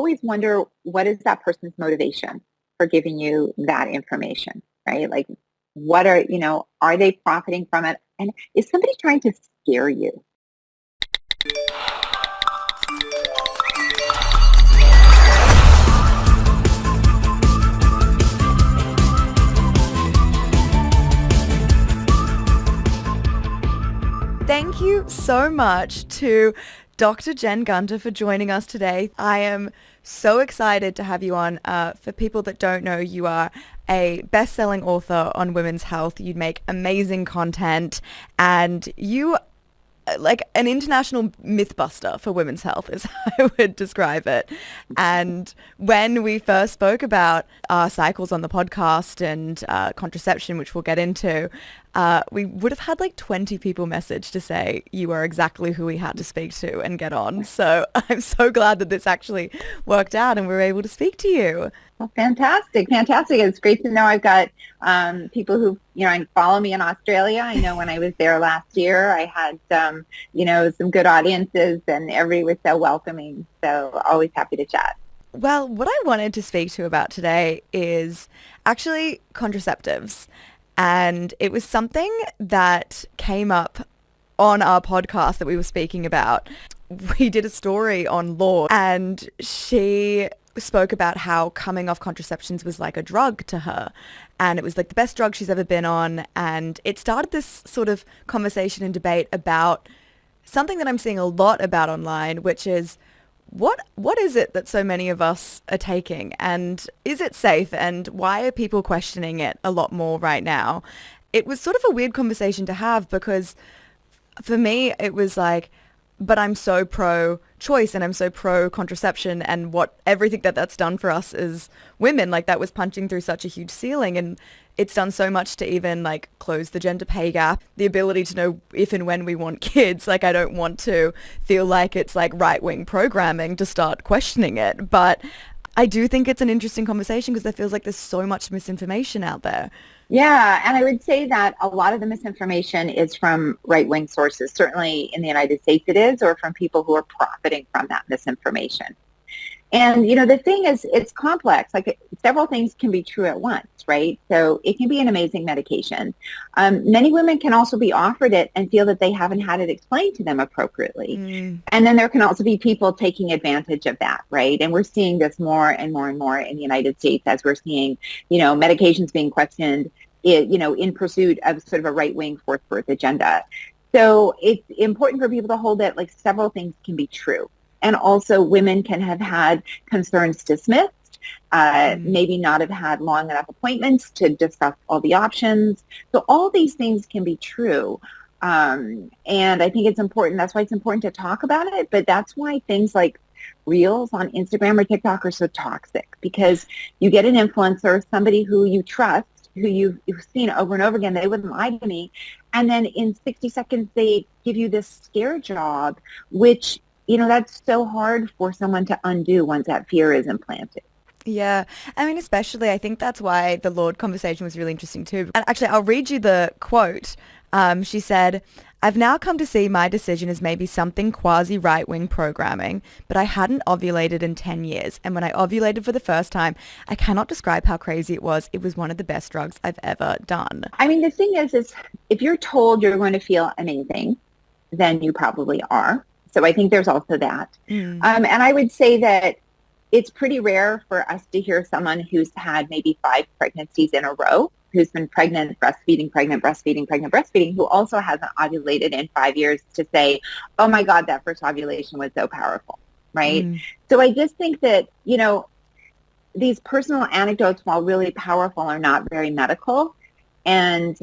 always wonder, what is that person's motivation for giving you that information, right? Like, are they profiting from it? And is somebody trying to scare you? Thank you so much to Dr. Jen Gunter for joining us today. I am so excited to have you on. For people that don't know, you are a best-selling author on women's health. You make amazing content, and you like an international mythbuster for women's health is how I would describe it. And when we first spoke about our cycles on the podcast and contraception, which we'll get into, we would have had like 20 people message to say you are exactly who we had to speak to and get on. So I'm so glad that this actually worked out and we were able to speak to you. Well, fantastic. It's great to know I've got people who, follow me in Australia. I know when I was there last year, I had, some good audiences and everybody was so welcoming. So always happy to chat. Well, what I wanted to speak to about today is actually contraceptives. And it was something that came up on our podcast that we were speaking about. We did a story on Lorde, and she spoke about how coming off contraceptions was like a drug to her, and it was like the best drug she's ever been on. And it started this sort of conversation and debate about something that I'm seeing a lot about online, which is what is it that so many of us are taking, and is it safe, and why are people questioning it a lot more right now? It was sort of a weird conversation to have, because for me it was like, but I'm so pro-choice and I'm so pro-contraception, and everything that's done for us as women, like that was punching through such a huge ceiling, and it's done so much to even like close the gender pay gap, the ability to know if and when we want kids. Like I don't want to feel like it's like right-wing programming to start questioning it, but I do think it's an interesting conversation because there feels like there's so much misinformation out there. Yeah, and I would say that a lot of the misinformation is from right-wing sources. Certainly in the United States it is, or from people who are profiting from that misinformation. And, the thing is, it's complex. Like several things can be true at once, right? So it can be an amazing medication. Many women can also be offered it and feel that they haven't had it explained to them appropriately. And then there can also be people taking advantage of that, right? And we're seeing this more and more and more in the United States, as we're seeing, medications being questioned, in pursuit of sort of a right-wing fourth birth agenda. So it's important for people to hold that like several things can be true. And also women can have had concerns dismissed, maybe not have had long enough appointments to discuss all the options. So all these things can be true. And I think it's important. That's why it's important to talk about it. But that's why things like Reels on Instagram or TikTok are so toxic, because you get an influencer, somebody who you trust, who you've seen over and over again, they wouldn't lie to me. And then in 60 seconds, they give you this scare job, which that's so hard for someone to undo once that fear is implanted. Yeah. I mean, especially, I think that's why the Lorde conversation was really interesting too. And actually, I'll read you the quote. She said, "I've now come to see my decision as maybe something quasi right-wing programming, but I hadn't ovulated in 10 years. And when I ovulated for the first time, I cannot describe how crazy it was. It was one of the best drugs I've ever done." I mean, the thing is if you're told you're going to feel amazing, then you probably are. So I think there's also that. And I would say that it's pretty rare for us to hear someone who's had maybe 5 pregnancies in a row, who's been pregnant, breastfeeding, who also hasn't ovulated in 5 years, to say, oh my God, that first ovulation was so powerful, right? So I just think that, these personal anecdotes, while really powerful, are not very medical. And,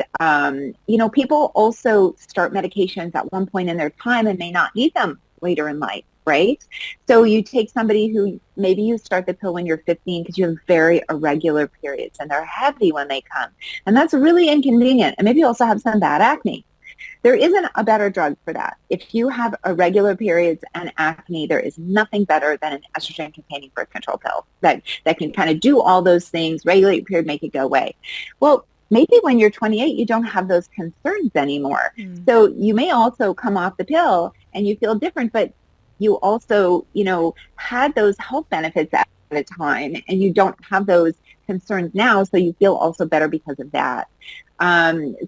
people also start medications at one point in their time and may not need them later in life, right? So you take somebody who maybe you start the pill when you're 15 because you have very irregular periods and they're heavy when they come. And that's really inconvenient. And maybe you also have some bad acne. There isn't a better drug for that. If you have irregular periods and acne, there is nothing better than an estrogen-containing birth control pill that can kind of do all those things, regulate your period, make it go away. Well, maybe when you're 28, you don't have those concerns anymore. So you may also come off the pill and you feel different, but you also, had those health benefits at a time, and you don't have those concerns now, so you feel also better because of that.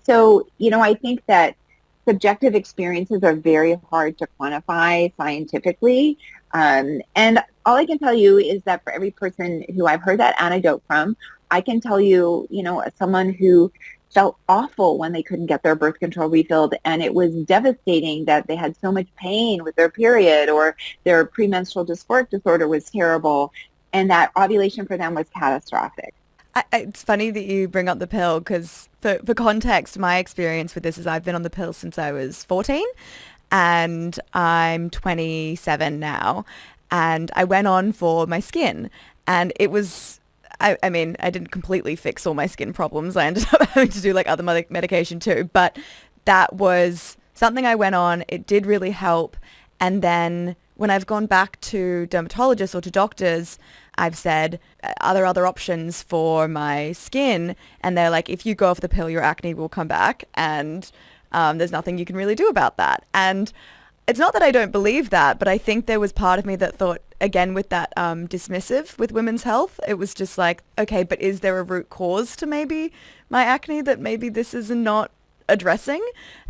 So, I think that subjective experiences are very hard to quantify scientifically. And all I can tell you is that for every person who I've heard that anecdote from, I can tell you, as someone who felt awful when they couldn't get their birth control refilled, and it was devastating that they had so much pain with their period, or their premenstrual dysphoric disorder was terrible, and that ovulation for them was catastrophic. It's funny that you bring up the pill because for context, my experience with this is I've been on the pill since I was 14 and I'm 27 now. And I went on for my skin, and it was, I mean, I didn't completely fix all my skin problems. I ended up having to do like other medication too, but that was something I went on. It did really help. And then when I've gone back to dermatologists or to doctors, I've said, are there other options for my skin? And they're like, if you go off the pill, your acne will come back, and there's nothing you can really do about that. And it's not that I don't believe that, but I think there was part of me that thought, again, with that dismissive with women's health, it was just like, okay, but is there a root cause to maybe my acne that maybe this is not addressing?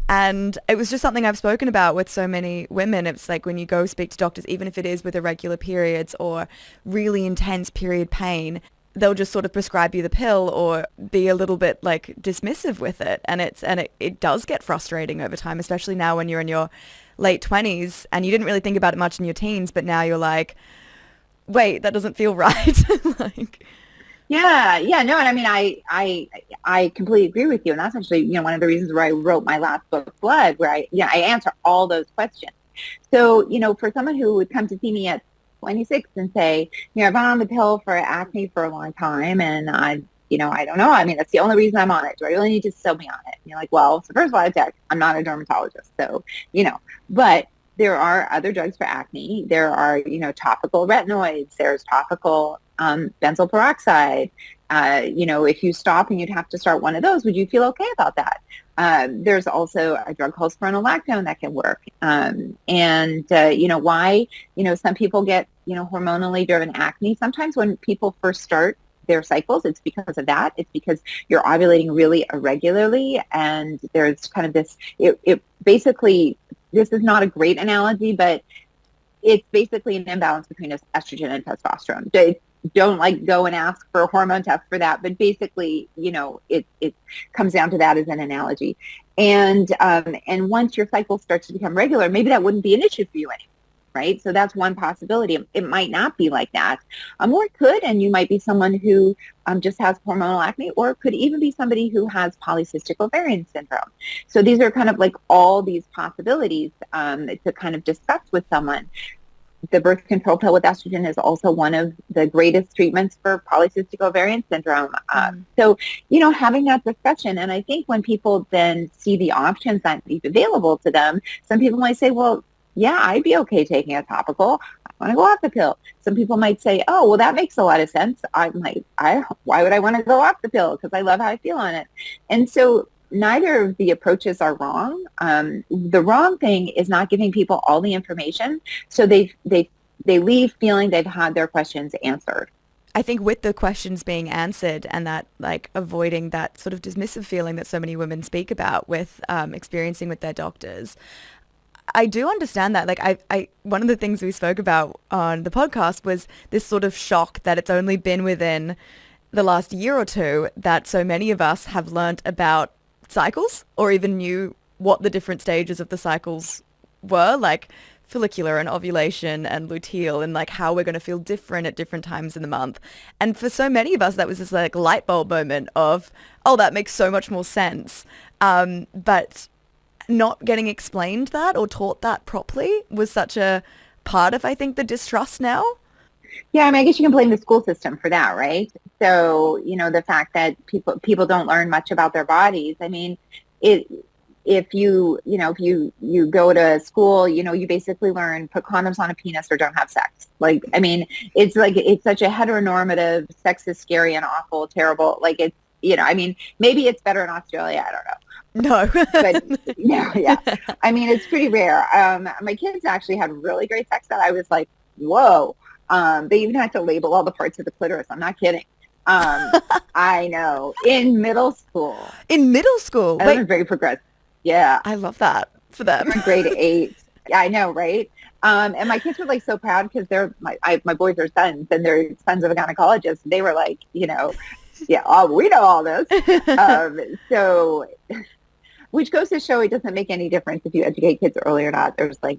And it was just something I've spoken about with so many women. It's like when you go speak to doctors, even if it is with irregular periods or really intense period pain, they'll just sort of prescribe you the pill or be a little bit like dismissive with it. And it does get frustrating over time, especially now when you're in your late 20s and you didn't really think about it much in your teens, but now you're like, wait, that doesn't feel right. Like, Yeah, no, and I mean, I completely agree with you, and that's actually, one of the reasons where I wrote my last book, Blood, where I answer all those questions. So, for someone who would come to see me at 26 and say, I've been on the pill for acne for a long time, and I don't know. I mean, that's the only reason I'm on it. Do I really need to sell me on it? And you're like, well, so first of all, I'm not a dermatologist, so, but there are other drugs for acne. There are, topical retinoids. There's topical benzoyl peroxide. If you stop and you'd have to start one of those, would you feel okay about that? There's also a drug called spironolactone that can work. Why, some people get, hormonally driven acne. Sometimes when people first start their cycles, it's because of that. It's because you're ovulating really irregularly, and there's kind of this, it basically, this is not a great analogy, but it's basically an imbalance between estrogen and testosterone. Don't like go and ask for a hormone test for that, but basically, it comes down to that as an analogy. And once your cycle starts to become regular, maybe that wouldn't be an issue for you anymore, right? So that's one possibility. It might not be like that, or it could, and you might be someone who just has hormonal acne, or it could even be somebody who has polycystic ovarian syndrome. So these are kind of like all these possibilities to kind of discuss with someone. The birth control pill with estrogen is also one of the greatest treatments for polycystic ovarian syndrome. So, having that discussion, and I think when people then see the options that be available to them, some people might say, well, yeah, I'd be okay taking a topical. I want to go off the pill. Some people might say, oh, well, that makes a lot of sense. Why would I want to go off the pill? Because I love how I feel on it. And so neither of the approaches are wrong. The wrong thing is not giving people all the information, so they leave feeling they've had their questions answered. I think with the questions being answered and that like avoiding that sort of dismissive feeling that so many women speak about with experiencing with their doctors, I do understand that. Like I one of the things we spoke about on the podcast was this sort of shock that it's only been within the last year or two that so many of us have learnt about cycles or even knew what the different stages of the cycles were, like follicular and ovulation and luteal, and like how we're going to feel different at different times in the month. And for so many of us, that was this like light bulb moment of, oh, that makes so much more sense. But not getting explained that or taught that properly was such a part of, I think, the distrust now. Yeah, I mean, I guess you can blame the school system for that, right? So, the fact that people don't learn much about their bodies. I mean, if you go to school, you basically learn put condoms on a penis or don't have sex. Like, I mean, it's such a heteronormative, sex is scary and awful, terrible. Like I mean, maybe it's better in Australia. I don't know. No. But no, yeah. I mean, it's pretty rare. My kids actually had really great sex that I was like, whoa. They even had to label all the parts of the clitoris. I'm not kidding. I know. In middle school. In middle school? I Wait, was very progressive. Yeah. I love that for them. They're in grade 8. Yeah, I know, right? And my kids were like so proud because my boys are sons and they're sons of a gynecologist. They were like, yeah, oh, we know all this. So, which goes to show it doesn't make any difference if you educate kids early or not. There's like,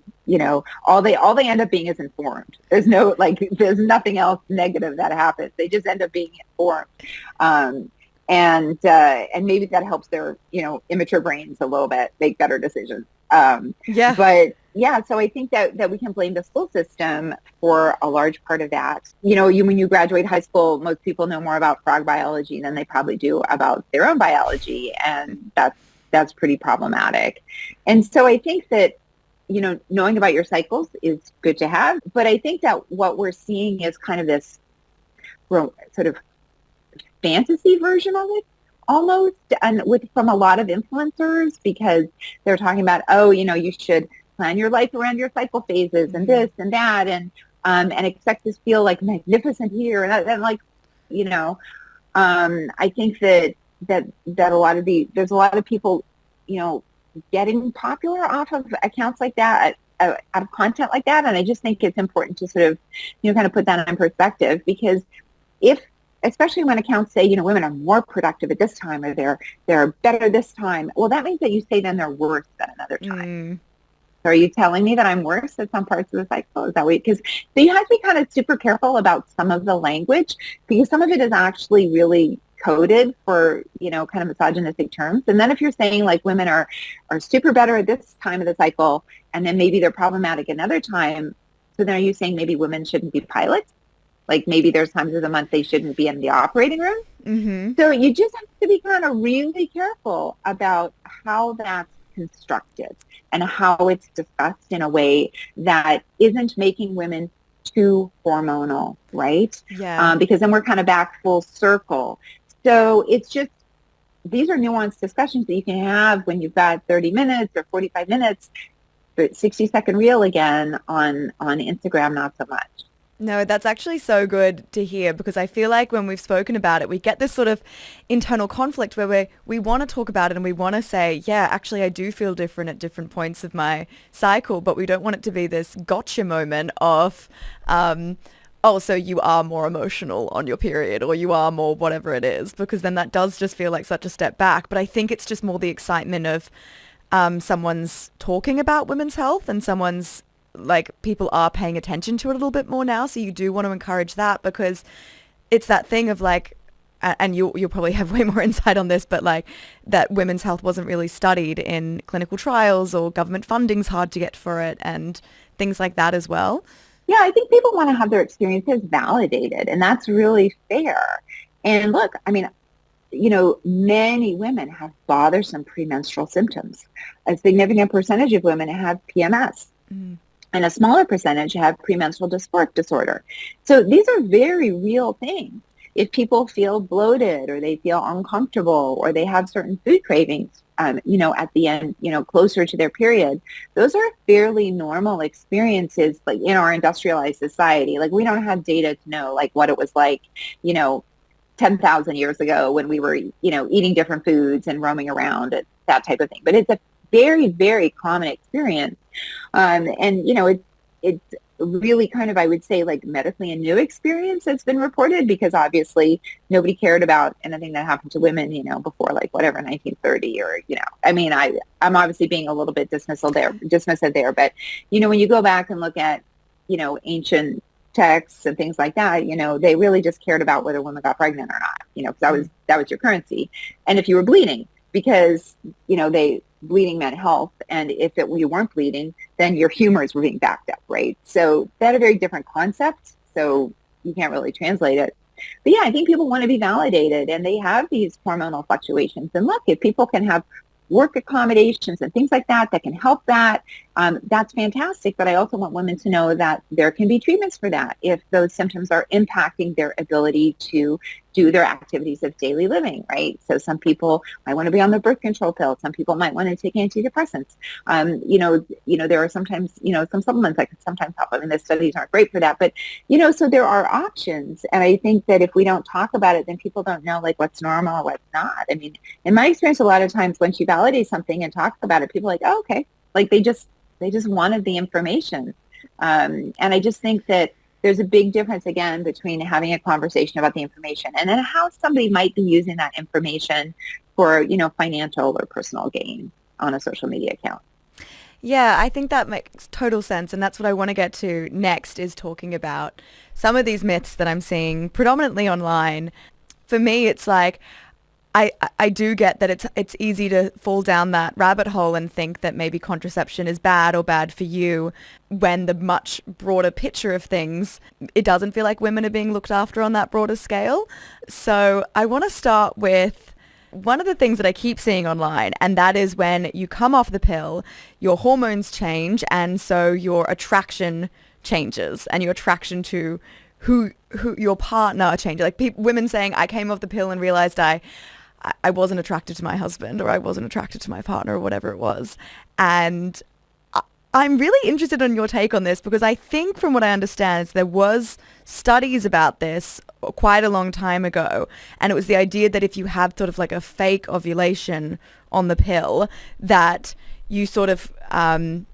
all they end up being is informed. There's nothing else negative that happens. They just end up being informed. And maybe that helps their, immature brains a little bit make better decisions. Yeah. But yeah, so I think that we can blame the school system for a large part of that. When you graduate high school, most people know more about frog biology than they probably do about their own biology. And that's pretty problematic. And so I think that, knowing about your cycles is good to have. But I think that what we're seeing is kind of this sort of fantasy version of it almost, and from a lot of influencers, because they're talking about, you should plan your life around your cycle phases and this and that, and expect to feel like magnificent here and that, and like, I think that there's a lot of people, getting popular off of accounts like that, out of content like that, and I just think it's important to sort of, kind of put that in perspective, because especially when accounts say, women are more productive at this time, or they're better this time. Well, that means that you say then they're worse than another time. So are you telling me that I'm worse at some parts of the cycle? Is that way? Because so you have to be kind of super careful about some of the language, because some of it is actually really coded for, kind of misogynistic terms. And then if you're saying like women are super better at this time of the cycle, and then maybe they're problematic another time, so then are you saying maybe women shouldn't be pilots? Like maybe there's times of the month they shouldn't be in the operating room. Mm-hmm. So you just have to be kind of really careful about how that's constructed and how it's discussed in a way that isn't making women too hormonal, right? Yeah. Because then we're kind of back full circle. So it's just, these are nuanced discussions that you can have when you've got 30 minutes or 45 minutes, but 60-second reel again on Instagram, not so much. No, that's actually so good to hear, because I feel like when we've spoken about it, we get this sort of internal conflict where we want to talk about it and we want to say, yeah, actually, I do feel different at different points of my cycle, but we don't want it to be this gotcha moment of, oh, so you are more emotional on your period, or you are more whatever it is, because then that does just feel like such a step back. But I think it's just more the excitement of someone's talking about women's health, and someone's like, people are paying attention to it a little bit more now. So you do want to encourage that, because it's that thing of like, and you'll probably have way more insight on this, but like that women's health wasn't really studied in clinical trials, or government funding's hard to get for it, and things like that as well. Yeah, I think people want to have their experiences validated, and that's really fair. And look, I mean, many women have bothersome premenstrual symptoms. A significant percentage of women have PMS. And a smaller percentage have premenstrual dysphoric disorder. So these are very real things. If people feel bloated, or they feel uncomfortable, or they have certain food cravings, at the end, closer to their period, those are fairly normal experiences, like in our industrialized society. Like we don't have data to know like what it was like, 10,000 years ago when we were, eating different foods and roaming around and that type of thing. But it's a very, very common experience. It's really kind of, I would say, like medically a new experience that's been reported, because obviously nobody cared about anything that happened to women, before like whatever, 1930 or, I mean, I'm obviously being a little bit dismissive there, but, when you go back and look at, ancient texts and things like that, they really just cared about whether women got pregnant or not, because that was your currency. And if you were bleeding, because, bleeding meant health. And if you weren't bleeding, then your humors were being backed up, right? So they had a very different concept. So you can't really translate it. But yeah, I think people want to be validated, and they have these hormonal fluctuations. And look, if people can have work accommodations and things like that can help that, that's fantastic. But I also want women to know that there can be treatments for that if those symptoms are impacting their ability to do their activities of daily living, right? So some people might want to be on the birth control pill. Some people might want to take antidepressants. There are sometimes, some supplements that can sometimes help. I mean, the studies aren't great for that, but, so there are options. And I think that if we don't talk about it, then people don't know like what's normal or what's not. I mean, in my experience, a lot of times once you validate something and talk about it, people are like, oh, okay. Like they just wanted the information. And I just think that there's a big difference, again, between having a conversation about the information and then how somebody might be using that information for, financial or personal gain on a social media account. Yeah, I think that makes total sense. And that's what I want to get to next, is talking about some of these myths that I'm seeing predominantly online. For me, it's like, I do get that it's easy to fall down that rabbit hole and think that maybe contraception is bad or bad for you, when the much broader picture of things, it doesn't feel like women are being looked after on that broader scale. So I want to start with one of the things that I keep seeing online, and that is when you come off the pill, your hormones change, and so your attraction changes, and your attraction to who your partner changes. Like women saying, I came off the pill and realized I wasn't attracted to my husband, or I wasn't attracted to my partner, or whatever it was. And I'm really interested in your take on this, because I think from what I understand, there was studies about this quite a long time ago. And it was the idea that if you had sort of like a fake ovulation on the pill, that you sort of,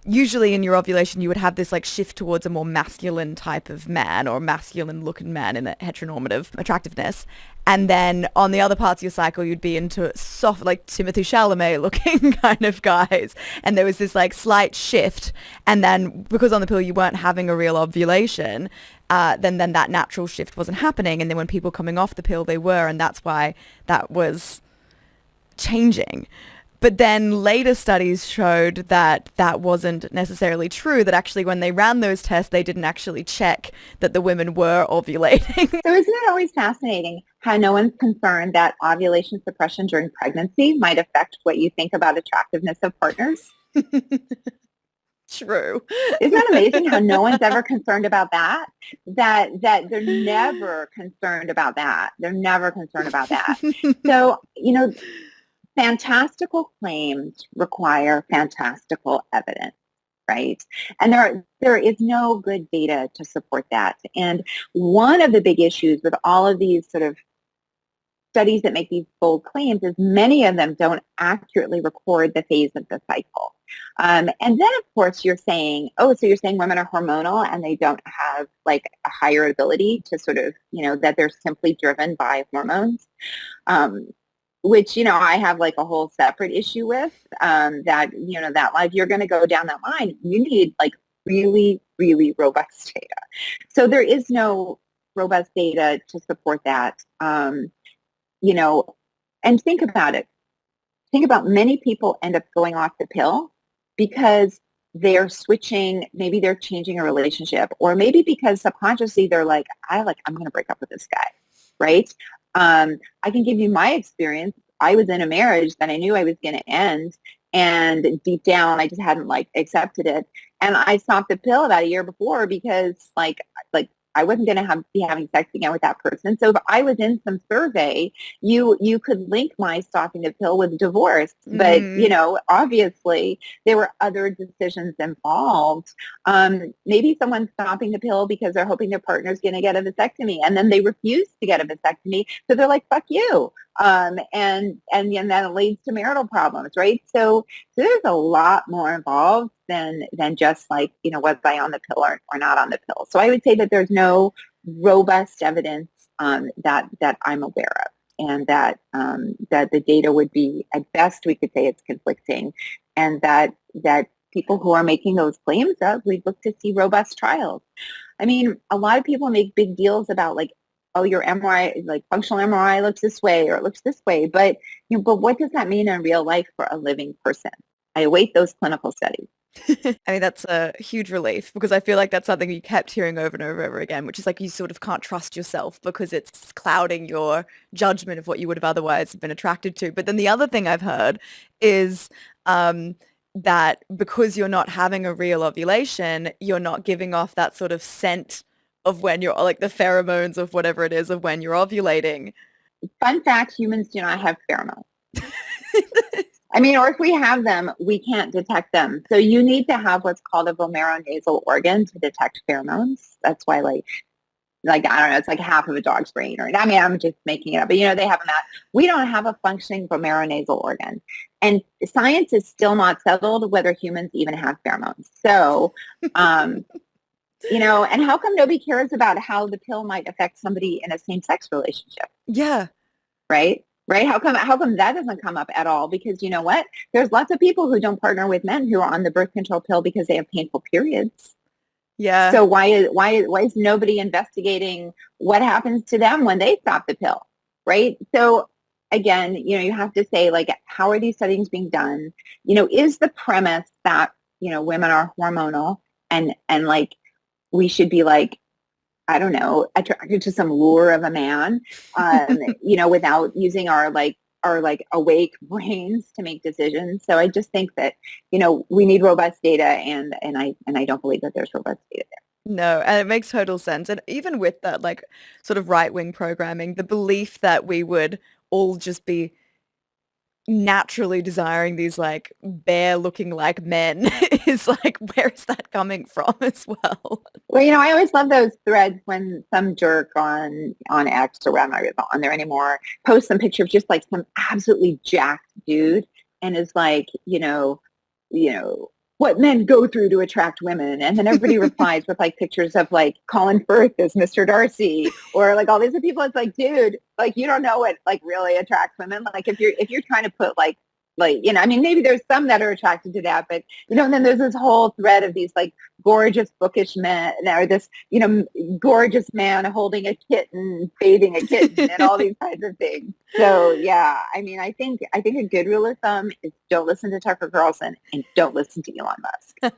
usually in your ovulation, you would have this like shift towards a more masculine type of man, or masculine looking man in a heteronormative attractiveness. And then on the other parts of your cycle, you'd be into soft, like Timothée Chalamet looking kind of guys. And there was this like slight shift. And then because on the pill you weren't having a real ovulation, then that natural shift wasn't happening. And then when people coming off the pill, they were. And that's why that was changing. But then later studies showed that that wasn't necessarily true, that actually when they ran those tests, they didn't actually check that the women were ovulating. So isn't it always fascinating how no one's concerned that ovulation suppression during pregnancy might affect what you think about attractiveness of partners? True. Isn't that amazing how no one's ever concerned about that? That they're never concerned about that. They're never concerned about that. So, fantastical claims require fantastical evidence, right? And there is no good data to support that. And one of the big issues with all of these sort of studies that make these bold claims is many of them don't accurately record the phase of the cycle. And then, of course, you're saying, so you're saying women are hormonal and they don't have like a higher ability to sort of, that they're simply driven by hormones. Which, I have like a whole separate issue with, that like you're going to go down that line. You need like really, really robust data. So there is no robust data to support that, and think about it. Think about many people end up going off the pill because they're switching, maybe they're changing a relationship, or maybe because subconsciously they're like, I'm going to break up with this guy, right? I can give you my experience. I was in a marriage that I knew I was going to end, and deep down, I just hadn't like accepted it. And I stopped the pill about a year before because like I wasn't going to be having sex again with that person. So if I was in some survey, you could link my stopping the pill with divorce. But, obviously there were other decisions involved. Maybe someone's stopping the pill because they're hoping their partner's going to get a vasectomy, and then they refuse to get a vasectomy. So they're like, fuck you. And then it leads to marital problems, right? So there's a lot more involved than just like, was I on the pill or not on the pill. So I would say that there's no robust evidence that I'm aware of, and that the data would be, at best, we could say it's conflicting, and that people who are making those claims we'd look to see robust trials. I mean, a lot of people make big deals about like, oh, your MRI, like functional MRI looks this way or it looks this way. But, but what does that mean in real life for a living person? I await those clinical studies. I mean, that's a huge relief, because I feel like that's something you kept hearing over and over and over again, which is like you sort of can't trust yourself because it's clouding your judgment of what you would have otherwise been attracted to. But then the other thing I've heard is that because you're not having a real ovulation, you're not giving off that sort of scent of when you're like the pheromones of whatever it is of when you're ovulating. fun fact, humans do not have pheromones. I mean, or if we have them, we can't detect them. So you need to have what's called a vomeronasal organ to detect pheromones. That's why like, I don't know, it's like half of a dog's brain. Or, I mean, I'm just making it up. But, they have that. We don't have a functioning vomeronasal organ. And science is still not settled whether humans even have pheromones. So, and how come nobody cares about how the pill might affect somebody in a same-sex relationship? Yeah. Right? Right? How come that doesn't come up at all? Because you know what? There's lots of people who don't partner with men who are on the birth control pill because they have painful periods. Yeah. So why is nobody investigating what happens to them when they stop the pill? Right? So again, you have to say, like, how are these studies being done? Is the premise that, women are hormonal and like we should be like, I don't know, attracted to some lure of a man, without using our awake brains to make decisions. So I just think that, we need robust data, and I don't believe that there's robust data there. No, and it makes total sense. And even with that, like, sort of right-wing programming, the belief that we would all just be naturally desiring these like bear looking like men is like, where is that coming from as well? Well, I always love those threads when some jerk on X, or I'm not on there anymore, posts some picture of just like some absolutely jacked dude and is like, what men go through to attract women. And then everybody replies with like pictures of like Colin Firth as Mr. Darcy, or like all these people. It's like, dude, like, you don't know what like really attracts women. Like if you're trying to put like, I mean, maybe there's some that are attracted to that, but, and then there's this whole thread of these like gorgeous bookish men, or this, gorgeous man holding a kitten, bathing a kitten, and all these kinds of things. So yeah, I mean, I think a good rule of thumb is don't listen to Tucker Carlson and don't listen to Elon Musk.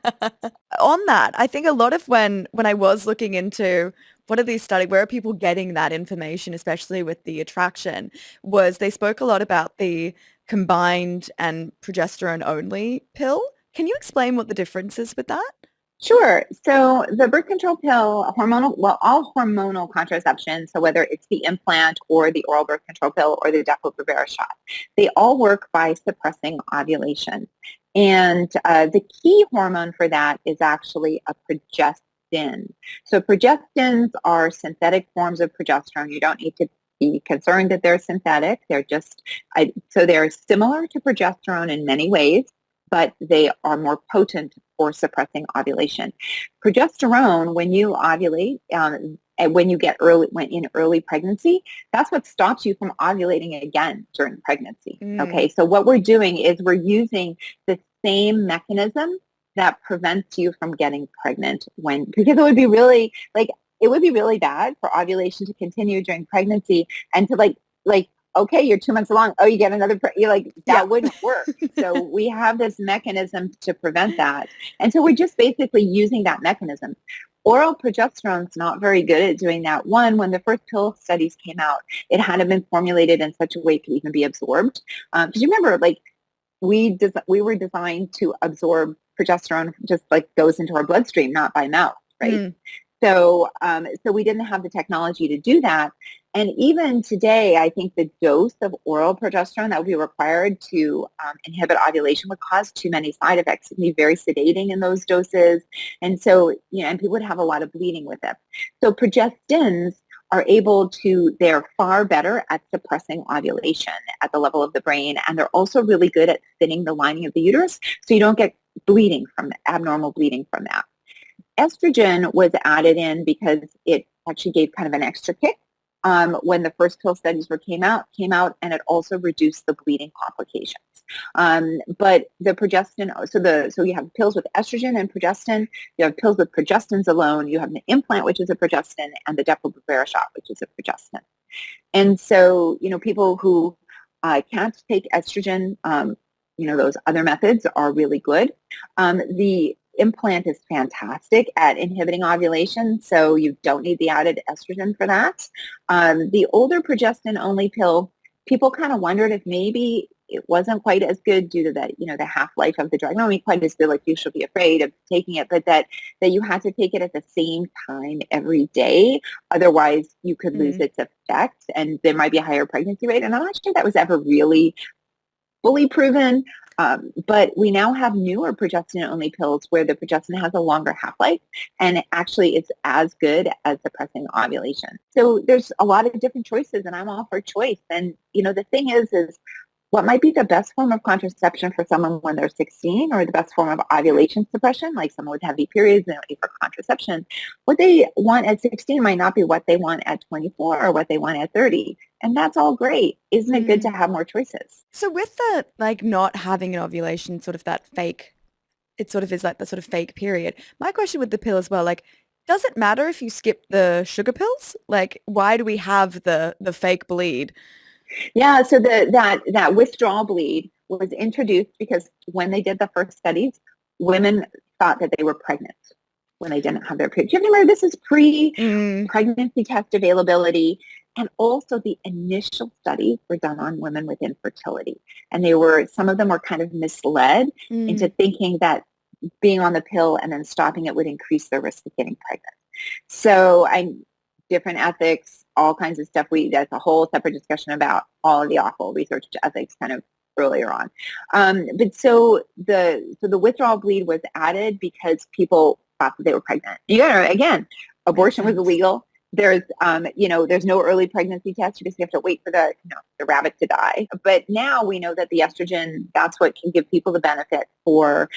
On that, I think a lot of when I was looking into what are these studies, where are people getting that information, especially with the attraction, was they spoke a lot about the combined and progesterone only pill. Can you explain what the difference is with that? Sure. So the birth control pill, all hormonal contraception, so whether it's the implant or the oral birth control pill or the Depo-Provera shot, they all work by suppressing ovulation. And the key hormone for that is actually a progestin. So progestins are synthetic forms of progesterone. You don't need to be concerned that they're synthetic. They're just, so they're similar to progesterone in many ways, but they are more potent for suppressing ovulation. Progesterone, when you ovulate, and when you get in early pregnancy, that's what stops you from ovulating again during pregnancy. Okay, so what we're doing is we're using the same mechanism that prevents you from getting pregnant because it would be really bad for ovulation to continue during pregnancy and to like okay, you're 2 months along. Oh, you get another, that wouldn't work. So we have this mechanism to prevent that. And so we're just basically using that mechanism. Oral progesterone's not very good at doing that. One, when the first pill studies came out, it hadn't been formulated in such a way to even be absorbed. Because you remember, like, we were designed to absorb progesterone, just like goes into our bloodstream, not by mouth, right? So we didn't have the technology to do that. And even today, I think the dose of oral progesterone that would be required to inhibit ovulation would cause too many side effects. It would be very sedating in those doses. And so, and people would have a lot of bleeding with it. So progestins they're far better at suppressing ovulation at the level of the brain. And they're also really good at thinning the lining of the uterus so you don't get abnormal bleeding from that. Estrogen was added in because it actually gave kind of an extra kick when the first pill studies came out, and it also reduced the bleeding complications. But the progestin, so you have pills with estrogen and progestin, you have pills with progestins alone, you have an implant, which is a progestin, and the Depo-Provera shot, which is a progestin. And so, people who can't take estrogen, those other methods are really good. The implant is fantastic at inhibiting ovulation, so you don't need the added estrogen for that. The older progestin-only pill, people kind of wondered if maybe it wasn't quite as good due to the half-life of the drug. Not only quite as good, like you should be afraid of taking it, but that you had to take it at the same time every day. Otherwise, you could lose its effect and there might be a higher pregnancy rate. And I'm not sure that was ever really fully proven. But we now have newer progestin-only pills where the progestin has a longer half-life, and actually it's as good as suppressing ovulation. So there's a lot of different choices, and I'm all for choice. And, the thing is what might be the best form of contraception for someone when they're 16, or the best form of ovulation suppression, like someone with heavy periods and for contraception, what they want at 16 might not be what they want at 24 or what they want at 30. And that's all great. Isn't it good to have more choices? So with the not having an ovulation, sort of that fake, it sort of is like the sort of fake period. My question with the pill as well, does it matter if you skip the sugar pills? Why do we have the fake bleed? Yeah, so that withdrawal bleed was introduced because when they did the first studies, women thought that they were pregnant when they didn't have their period. Do you remember this is pre-pregnancy test availability? And also the initial studies were done on women with infertility. And some of them were kind of misled into thinking that being on the pill and then stopping it would increase their risk of getting pregnant. So different ethics, all kinds of stuff. That's a whole separate discussion about all of the awful research ethics kind of earlier on. But so the withdrawal bleed was added because people thought that they were pregnant. Again, abortion was illegal. There's no early pregnancy test because you have to wait for the rabbit to die. But now we know that the estrogen, that's what can give people the benefit for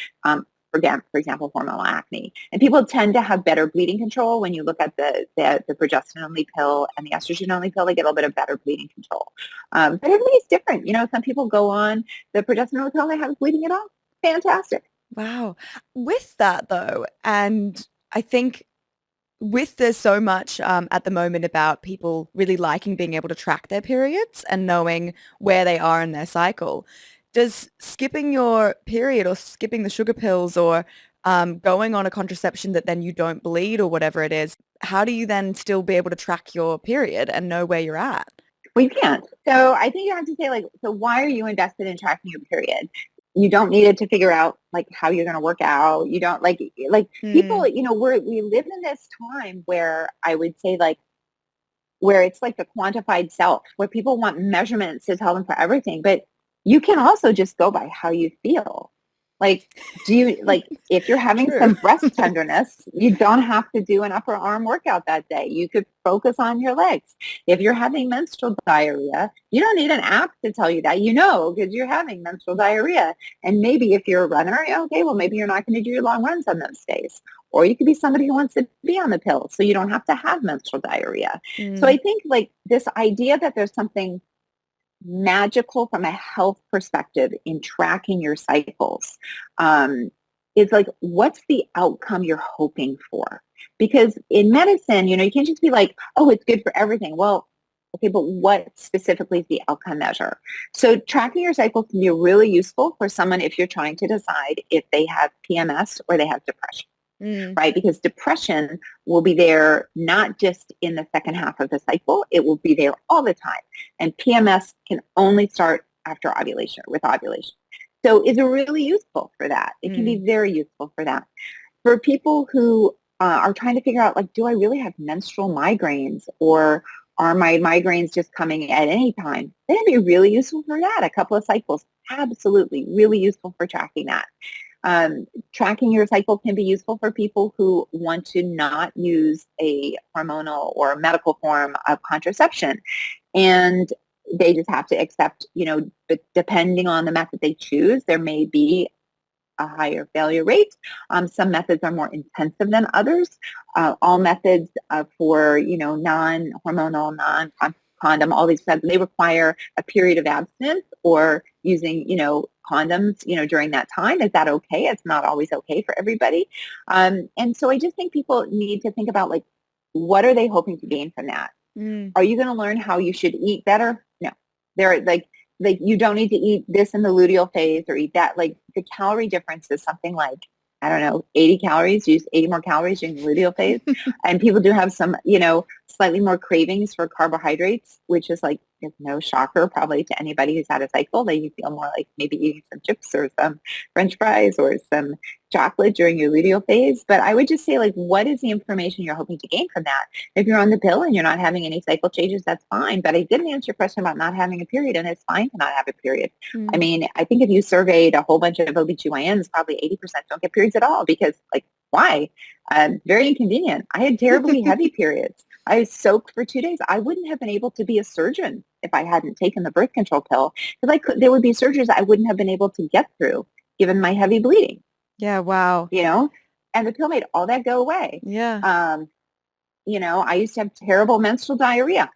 example, hormonal acne. And people tend to have better bleeding control when you look at the progestin-only pill and the estrogen-only pill. They get a little bit of better bleeding control. But everybody's different. Some people go on the progestin-only pill and they have bleeding at all. Fantastic. Wow. With that, though, and I think there's so much at the moment about people really liking being able to track their periods and knowing where they are in their cycle. Does skipping your period or skipping the sugar pills or going on a contraception that then you don't bleed or whatever it is, how do you then still be able to track your period and know where you're at? Well, you can't. So I think you have to say, so why are you invested in tracking your period? You don't need it to figure out how you're going to work out. You don't people, we live in this time where I would say where it's like the quantified self, where people want measurements to tell them for everything. But you can also just go by how you feel. If you're having some breast tenderness, you don't have to do an upper arm workout that day. You could focus on your legs. If you're having menstrual diarrhea, you don't need an app to tell you that, because you're having menstrual diarrhea. And maybe if you're a runner, okay, well, maybe you're not going to do your long runs on those days. Or you could be somebody who wants to be on the pill, so you don't have to have menstrual diarrhea. So I think this idea that there's something magical from a health perspective in tracking your cycles is what's the outcome you're hoping for? Because in medicine, you can't just be oh, it's good for everything. Well, okay, but what specifically is the outcome measure? So tracking your cycle can be really useful for someone if you're trying to decide if they have PMS or they have depression. Right? Because depression will be there not just in the second half of the cycle, it will be there all the time. And PMS can only start after ovulation, with ovulation. So it's really useful for that. It can be very useful for that. For people who are trying to figure out, do I really have menstrual migraines, or are my migraines just coming at any time? It can be really useful for that. A couple of cycles, absolutely, really useful for tracking that. Tracking your cycle can be useful for people who want to not use a hormonal or medical form of contraception. And they just have to accept, but depending on the method they choose, there may be a higher failure rate. Some methods are more intensive than others. All methods for, non-hormonal, non-condom, all these methods, they require a period of abstinence or using, condoms, during that time. Is that okay? It's not always okay for everybody. And so I just think people need to think about what are they hoping to gain from that? Are you going to learn how you should eat better? No. They're you don't need to eat this in the luteal phase or eat that. The calorie difference is something 80 calories, use 80 more calories during the luteal phase. And people do have some, slightly more cravings for carbohydrates, which is no shocker probably to anybody who's had a cycle, that you feel more like maybe eating some chips or some French fries or some chocolate during your luteal phase. But I would just say, like, what is the information you're hoping to gain from that? If you're on the pill and you're not having any cycle changes, that's fine. But I didn't answer your question about not having a period, and it's fine to not have a period. I Mm. mean, I think if you surveyed a whole bunch of OBGYNs, probably 80% don't get periods at all because, like, why? Very inconvenient. I had terribly heavy periods. I was soaked for 2 days. I wouldn't have been able to be a surgeon if I hadn't taken the birth control pill, because there would be surgeries I wouldn't have been able to get through given my heavy bleeding, Yeah, wow. you know, and the pill made all that go away. Yeah. I used to have terrible menstrual diarrhea.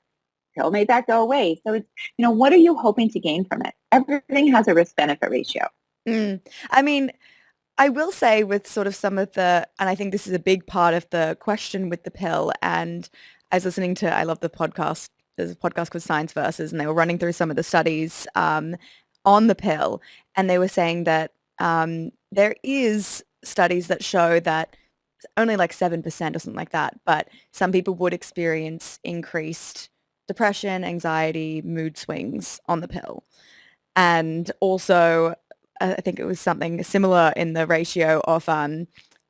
Pill made that go away. So it's, what are you hoping to gain from it? Everything has a risk benefit ratio. Mm. I mean, I will say with sort of some of and I think this is a big part of the question with the pill, and I was listening to, I love the podcast, there's a podcast called Science Versus, and they were running through some of the studies on the pill, and they were saying that there is studies that show that only like 7% or something like that, but some people would experience increased depression, anxiety, mood swings on the pill. And also, I think it was something similar in the ratio of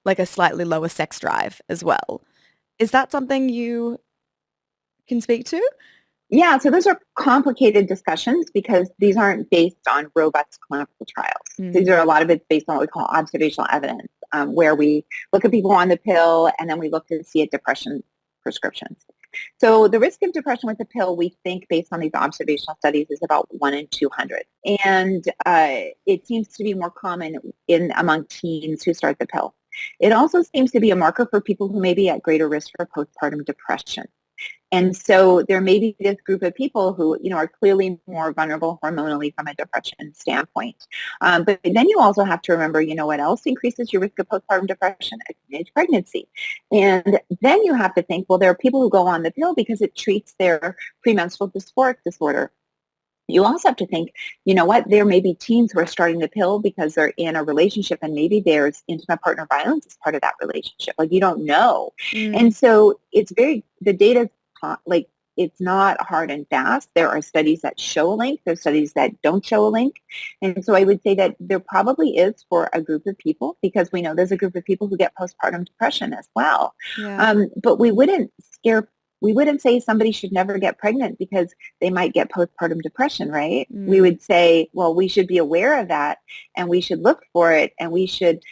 like a slightly lower sex drive as well. Is that something you can speak to? Yeah, so those are complicated discussions because these aren't based on robust clinical trials. These are, a lot of it's based on what we call observational evidence, where we look at people on the pill and then we look to see at depression prescriptions. So the risk of depression with the pill, we think, based on these observational studies, is about 1 in 200. And it seems to be more common among teens who start the pill. It also seems to be a marker for people who may be at greater risk for postpartum depression. And so there may be this group of people who, are clearly more vulnerable hormonally from a depression standpoint. But then you also have to remember, what else increases your risk of postpartum depression? A teenage pregnancy. And then you have to think, well, there are people who go on the pill because it treats their premenstrual dysphoric disorder. You also have to think, there may be teens who are starting the pill because they're in a relationship and maybe there's intimate partner violence as part of that relationship. Like, you don't know. And so the data, like, it's not hard and fast. There are studies that show a link. There's studies that don't show a link. And so I would say that there probably is for a group of people, because we know there's a group of people who get postpartum depression as well. Yeah. But we wouldn't say somebody should never get pregnant because they might get postpartum depression, right? We would say, well, we should be aware of that and we should look for it and we should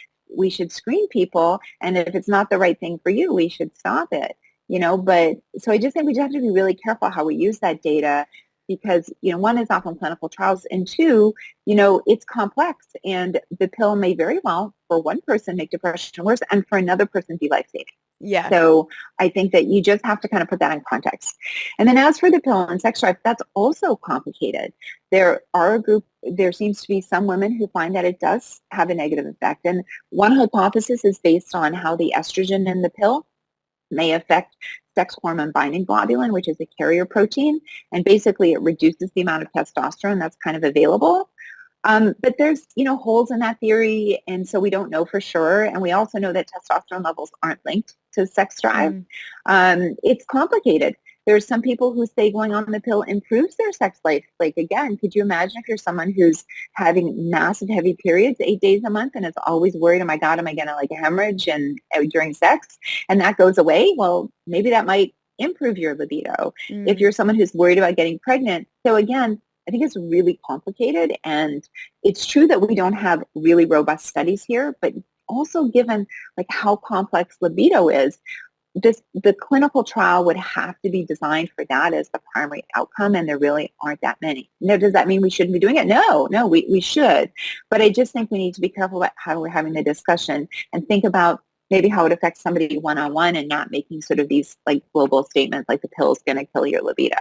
screen people. And if it's not the right thing for you, we should stop it. But so I just think we just have to be really careful how we use that data because, one, is often clinical trials, and two, it's complex, and the pill may very well, for one person, make depression worse, and for another person, be life-saving. Yeah. So I think that you just have to kind of put that in context. And then as for the pill and sex drive, that's also complicated. There seems to be some women who find that it does have a negative effect. And one hypothesis is based on how the estrogen in the pill may affect sex hormone binding globulin, which is a carrier protein. And basically it reduces the amount of testosterone that's kind of available. But there's, holes in that theory. And so we don't know for sure. And we also know that testosterone levels aren't linked to sex drive. It's complicated. There's some people who say going on the pill improves their sex life. Like, again, could you imagine if you're someone who's having massive heavy periods 8 days a month and is always worried, oh my God, am I going to hemorrhage during sex? And that goes away. Well, maybe that might improve your libido. If you're someone who's worried about getting pregnant. So again, I think it's really complicated, and it's true that we don't have really robust studies here, but also given how complex libido is, the clinical trial would have to be designed for that as the primary outcome, and there really aren't that many. Now, does that mean we shouldn't be doing it? No, we should. But I just think we need to be careful about how we're having the discussion and think about maybe how it affects somebody one-on-one and not making sort of these global statements like the pill's going to kill your libido.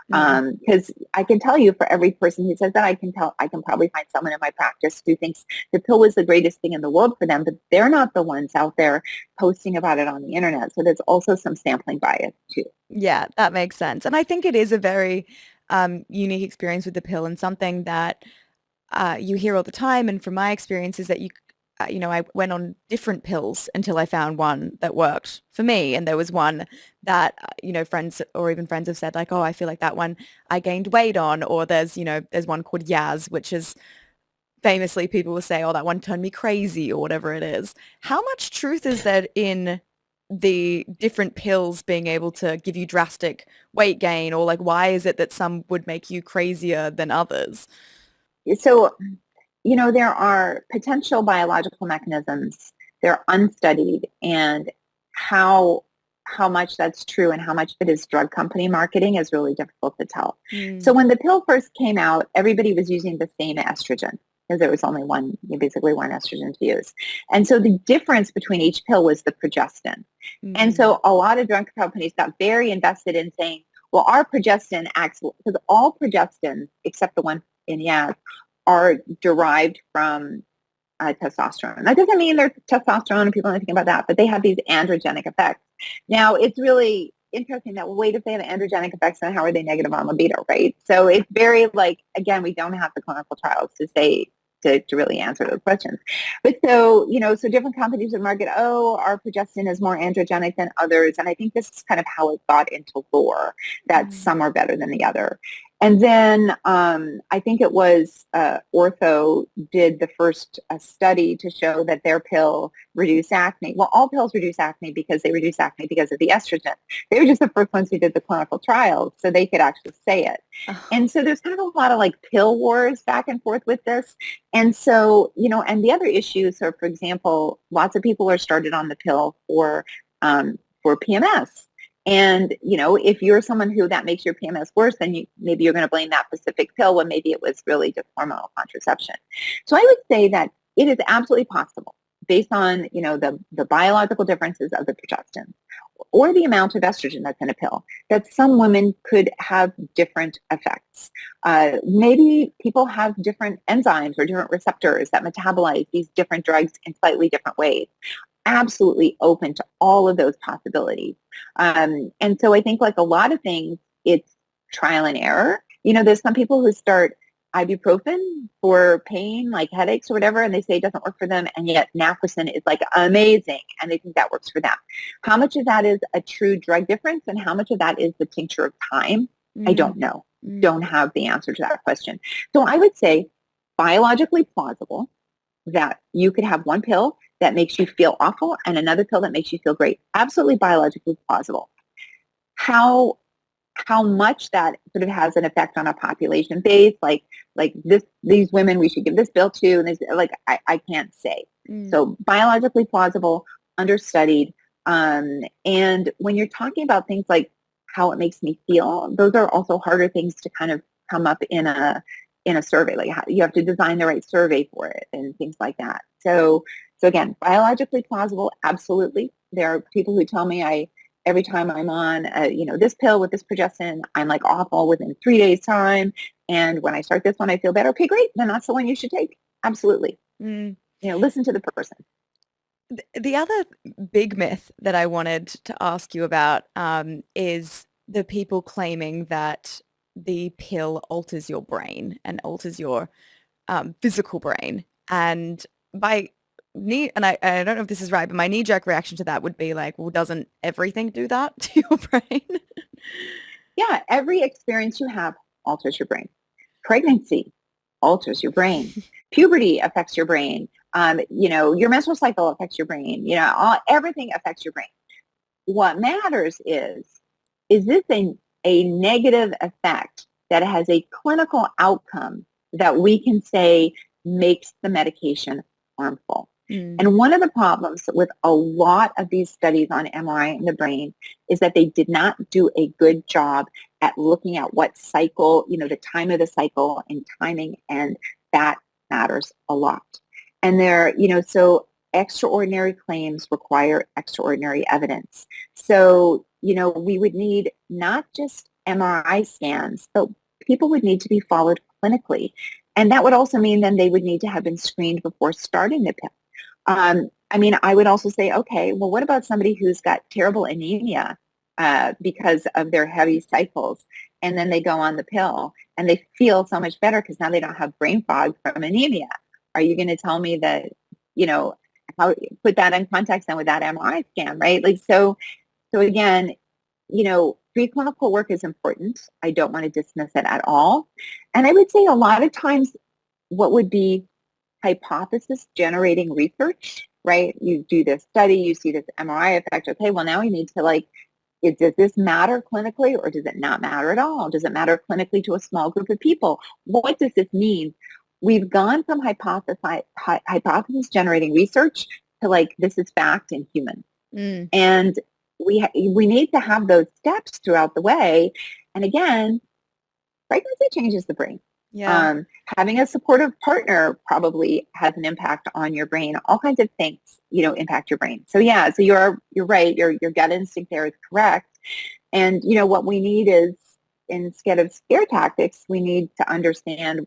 Because I can tell you, for every person who says that, I can probably find someone in my practice who thinks the pill was the greatest thing in the world for them, but they're not the ones out there posting about it on the internet. So there's also some sampling bias too. Yeah, that makes sense. And I think it is a very unique experience with the pill, and something that you hear all the time. And from my experience is that I went on different pills until I found one that worked for me. And there was one that, friends or even friends have said like, oh, I feel like that one I gained weight on, or there's one called Yaz, which is famously people will say, oh, that one turned me crazy or whatever it is. How much truth is there in the different pills being able to give you drastic weight gain, or like why is it that some would make you crazier than others? So, there are potential biological mechanisms. They're unstudied, and how how much that's true and how much of it is drug company marketing is really difficult to tell. So Mm, when the pill first came out, everybody was using the same estrogen because there was only one, basically one estrogen to use. And so the difference between each pill was the progestin. And mm, so a lot of drug companies got very invested in saying, well, our progestin acts, because all progestins, except the one in Yaz, are derived from testosterone. That doesn't mean there's testosterone and people aren't thinking about that, but they have these androgenic effects. Now, it's really interesting that, well, wait, if they have androgenic effects, then how are they negative on libido, right? So it's very like, again, we don't have the clinical trials to say, to really answer those questions. But so, so different companies would market, oh, our progestin is more androgenic than others. And I think this is kind of how it got into lore, that mm, some are better than the other. And then I think it was Ortho did the first study to show that their pill reduced acne. Well, all pills reduce acne because they reduce acne because of the estrogen. They were just the first ones who did the clinical trials, so they could actually say it. oh, And so there's kind of a lot of like pill wars back and forth with this. And so, and the other issues are, for example, lots of people are started on the pill for PMS. And, if you're someone who that makes your PMS worse, then maybe you're going to blame that specific pill when maybe it was really just hormonal contraception. So I would say that it is absolutely possible based on, the biological differences of the progestin or the amount of estrogen that's in a pill, that some women could have different effects. Maybe people have different enzymes or different receptors that metabolize these different drugs in slightly different ways. Absolutely open to all of those possibilities. And so I think like a lot of things, it's trial and error. There's some people who start ibuprofen for pain, like headaches or whatever, and they say it doesn't work for them, and yet naproxen is like amazing, and they think that works for them. How much of that is a true drug difference, and how much of that is the tincture of time? I mm, don't know. mm, Don't have the answer to that question. So I would say biologically plausible that you could have one pill that makes you feel awful and another pill that makes you feel great. Absolutely biologically plausible. How how much that sort of has an effect on a population base, like these women we should give this pill to, and like I can't say. mm. So biologically plausible, understudied, and when you're talking about things like how it makes me feel, those are also harder things to kind of come up in a survey. Like how, you have to design the right survey for it and things like that. So again, biologically plausible, absolutely. There are people who tell me every time I'm on, this pill with this progestin, I'm like awful within 3 days time. And when I start this one, I feel better. Okay, great. Then that's the one you should take. Absolutely. Mm. Listen to the person. The other big myth that I wanted to ask you about is the people claiming that the pill alters your brain and alters your physical brain. And by I don't know if this is right, but my knee-jerk reaction to that would be like, well, doesn't everything do that to your brain? Yeah, every experience you have alters your brain. Pregnancy alters your brain. Puberty affects your brain. Your menstrual cycle affects your brain. Everything affects your brain. What matters is this a negative effect that has a clinical outcome that we can say makes the medication harmful? Mm, And one of the problems with a lot of these studies on MRI in the brain is that they did not do a good job at looking at what cycle, the time of the cycle and timing, and that matters a lot. And so extraordinary claims require extraordinary evidence. So, we would need not just MRI scans, but people would need to be followed clinically. And that would also mean then they would need to have been screened before starting the pill. I would also say, okay, well, what about somebody who's got terrible anemia because of their heavy cycles, and then they go on the pill and they feel so much better because now they don't have brain fog from anemia? Are you going to tell me that, how put that in context then with that MRI scan, right? Like, so again, preclinical work is important. I don't want to dismiss it at all. And I would say a lot of times what would be hypothesis generating research, right? You do this study, you see this MRI effect. Okay, well, now we need to does this matter clinically or does it not matter at all? Does it matter clinically to a small group of people? What does this mean? We've gone from hypothesis generating research to this is fact in humans. And we need to have those steps throughout the way. And again, pregnancy changes the brain. Yeah. Having a supportive partner probably has an impact on your brain. All kinds of things, impact your brain. So yeah, so you're right. Your gut instinct there is correct. And what we need is, instead of scare tactics, we need to understand,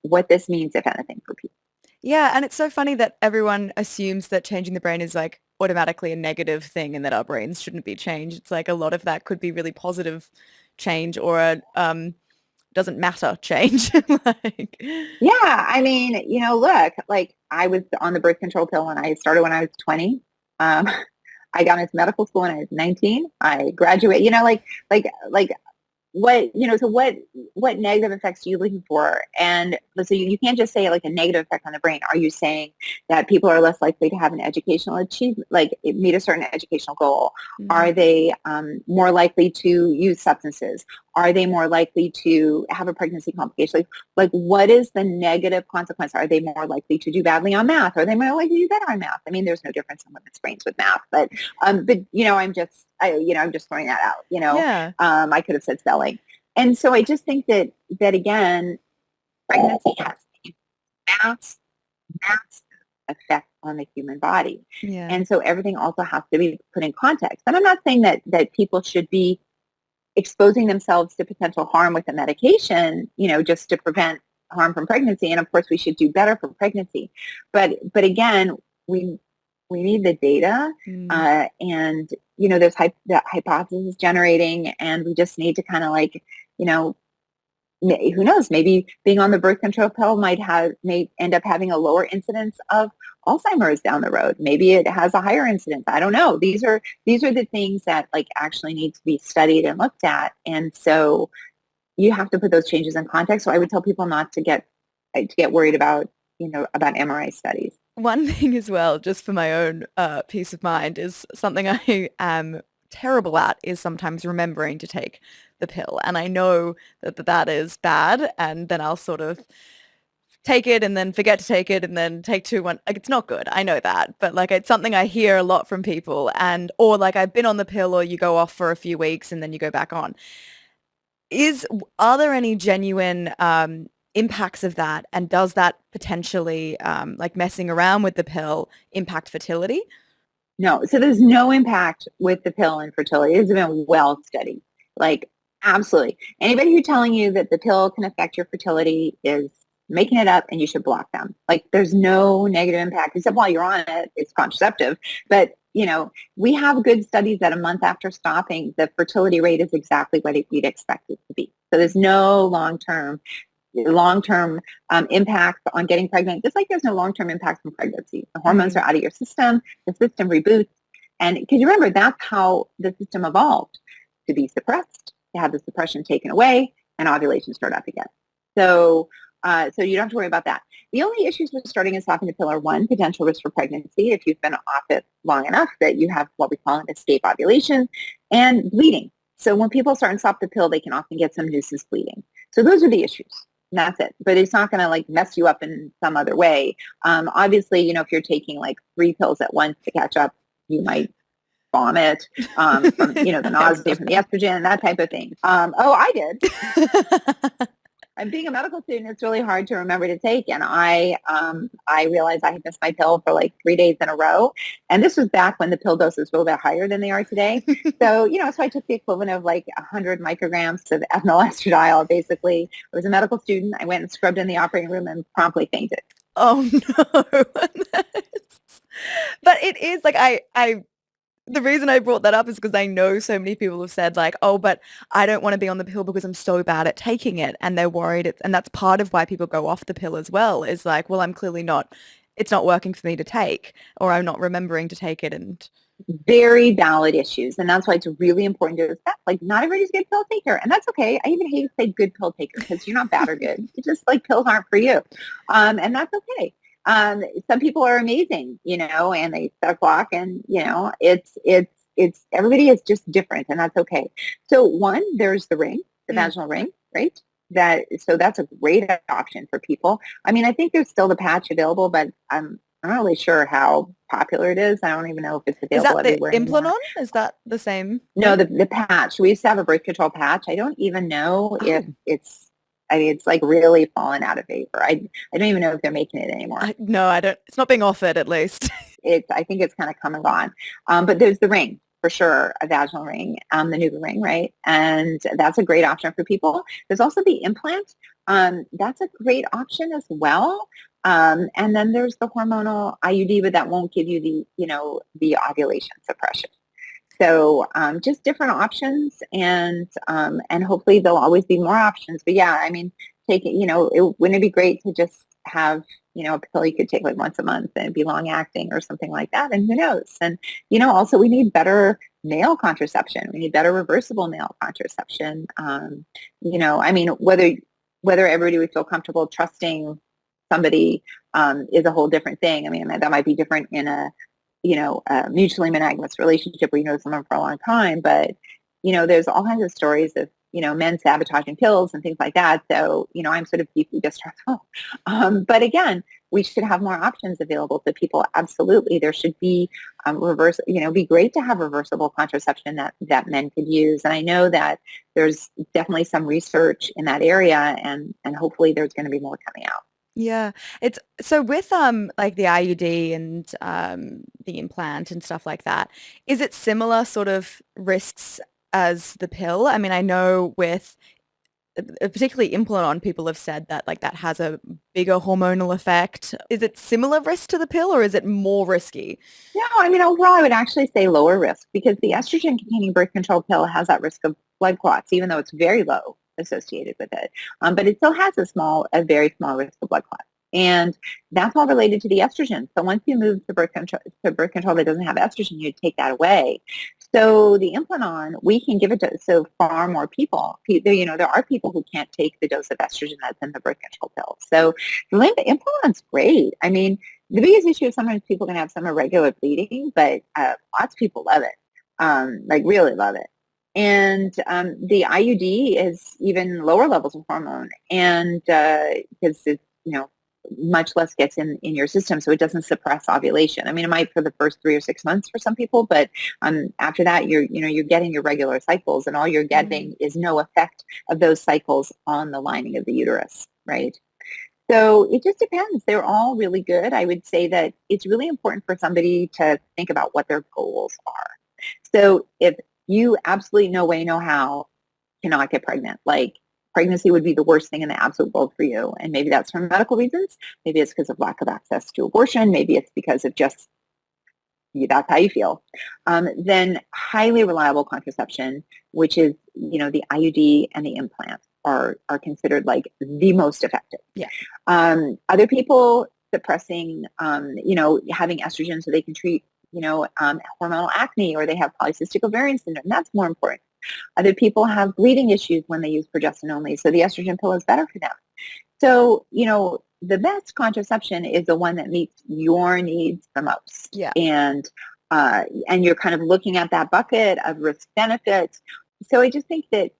what this means, if anything, for people. Yeah, and it's so funny that everyone assumes that changing the brain is like automatically a negative thing and that our brains shouldn't be changed. It's like a lot of that could be really positive change or a doesn't matter change. Like, yeah, I mean, look, I was on the birth control pill when I started when I was 20. I got into medical school when I was 19. I graduated, what negative effects are you looking for? And so you can't just say like a negative effect on the brain. Are you saying that people are less likely to have an educational achievement, meet a certain educational goal? Mm-hmm. Are they more likely to use substances? Are they more likely to have a pregnancy complication? Like what is the negative consequence? Are they more likely to do badly on math? Are they more likely to do better on math? I mean, there's no difference in women's brains with math, but I'm just throwing that out. Yeah. I could have said spelling, and so I just think that again, pregnancy has a massive effect on the human body, and so everything also has to be put in context. And I'm not saying that people should be exposing themselves to potential harm with the medication, just to prevent harm from pregnancy. And of course, we should do better for pregnancy. But again, we need the data, and there's the hypothesis generating, and we just need to kind of who knows, maybe being on the birth control pill may end up having a lower incidence of Alzheimer's down the road. Maybe it has a higher incidence. I don't know. These are the things that actually need to be studied and looked at. And so you have to put those changes in context. So I would tell people not to get worried about MRI studies. One thing as well, just for my own peace of mind, is something I am terrible at is sometimes remembering to take the pill. And I know that is bad. And then I'll sort of take it and then forget to take it and then take two, one. Like, it's not good. I know that. But it's something I hear a lot from people, or I've been on the pill, or you go off for a few weeks and then you go back on. Are there any genuine impacts of that? And does that potentially, messing around with the pill, impact fertility? No. So there's no impact with the pill and fertility. It's been well studied. Absolutely. Anybody who's telling you that the pill can affect your fertility is making it up, and you should block them. There's no negative impact, except while you're on it, it's contraceptive. But, we have good studies that a month after stopping, the fertility rate is exactly what you'd expect it to be. So there's no long-term impact on getting pregnant, just like there's no long-term impact from pregnancy. The hormones are out of your system, the system reboots. And because you remember, that's how the system evolved, to be suppressed, to have the suppression taken away, and ovulation start up again. So you don't have to worry about that. The only issues with starting and stopping the pill are, one, potential risk for pregnancy if you've been off it long enough that you have what we call an escape ovulation, and bleeding. So when people start and stop the pill, they can often get some nuisance bleeding. So those are the issues. And that's it. But it's not going to mess you up in some other way. Obviously, if you're taking 3 pills at once to catch up, you might vomit from the nausea from the estrogen, that type of thing. I did. And being a medical student, it's really hard to remember to take. And I realized I had missed my pill for 3 days in a row. And this was back when the pill doses were a little bit higher than they are today. So, so I took the equivalent of 100 micrograms of ethinyl estradiol, basically. I was a medical student. I went and scrubbed in the operating room and promptly fainted. Oh, no. But it is the reason I brought that up is because I know so many people have said oh, but I don't want to be on the pill because I'm so bad at taking it, and they're worried. And that's part of why people go off the pill as well, is well, I'm clearly not it's not working for me to take, or I'm not remembering to take it. And Very valid issues. And that's why it's really important to accept, like, not everybody's a good pill taker. And that's okay. I even hate to say good pill taker because you're not bad or good. It's just like pills aren't for you. And that's okay. Some people are amazing, and they set a clock, and, it's everybody is just different, and that's okay. So one, there's the ring, the vaginal ring, right? So that's a great option for people. I mean, I think there's still the patch available, but I'm not really sure how popular it is. I don't even know if it's is available that the everywhere anymore. Implanon? Is that the same No, thing? the patch. We used to have a birth control patch. I don't even know if Oh, it's like really fallen out of favor. I don't even know if they're making it anymore. no, I don't. It's not being offered, at least. I think it's kind of come and gone. But there's the ring for sure, a vaginal ring, the Nuva ring, right? And that's a great option for people. There's also the implant. That's a great option as well. And then there's the hormonal IUD, but that won't give you the ovulation suppression. So just different options, and hopefully there'll always be more options. But yeah, I mean, wouldn't it be great to just have, a pill you could take like once a month and it'd be long acting or something like that? And who knows? And, also we need better male contraception. We need better reversible male contraception. I mean, whether everybody would feel comfortable trusting somebody is a whole different thing. I mean, that might be different in a mutually monogamous relationship where you know someone for a long time, but there's all kinds of stories of men sabotaging pills and things like that. So I'm sort of deeply distrustful. But again, we should have more options available to people. Absolutely, there should be reverse. Be great to have reversible contraception that men could use. And I know that there's definitely some research in that area, and hopefully there's going to be more coming out. Yeah, it's so with like the IUD and the implant and stuff like that, is it similar sort of risks as the pill? I mean, I know with particularly Implanon, people have said that like that has a bigger hormonal effect. Is it similar risk to the pill, or is it more risky? No, I mean, overall, I would actually say lower risk because the estrogen-containing birth control pill has that risk of blood clots, even though it's very low associated with it. But it still has a very small risk of blood clots. And that's all related to the estrogen. So once you move to birth control that doesn't have estrogen, you take that away. So the Implanon, we can give it to so far more people. There are people who can't take the dose of estrogen that's in the birth control pill. So the Implanon's great. I mean, the biggest issue is sometimes people can have some irregular bleeding, but lots of people love it, like really love it. And the IUD is even lower levels of hormone, and because it's much less gets in your system, so it doesn't suppress ovulation. I mean, it might for the first 3 or 6 months for some people, but after that, you're getting your regular cycles, and all you're getting is no effect of those cycles on the lining of the uterus, right? So it just depends. They're all really good. I would say that it's really important for somebody to think about what their goals are. So if you absolutely no way, no how cannot get pregnant, like pregnancy would be the worst thing in the absolute world for you, and maybe that's for medical reasons, maybe it's because of lack of access to abortion, maybe it's because of just that's how you feel, then highly reliable contraception, which is, the IUD and the implant are considered like the most effective. Yeah. Other people suppressing, having estrogen so they can treat, hormonal acne, or they have polycystic ovarian syndrome. That's more important. Other people have bleeding issues when they use progestin only, so the estrogen pill is better for them. So, the best contraception is the one that meets your needs the most. Yeah. And you're kind of looking at that bucket of risk benefits. So I just think that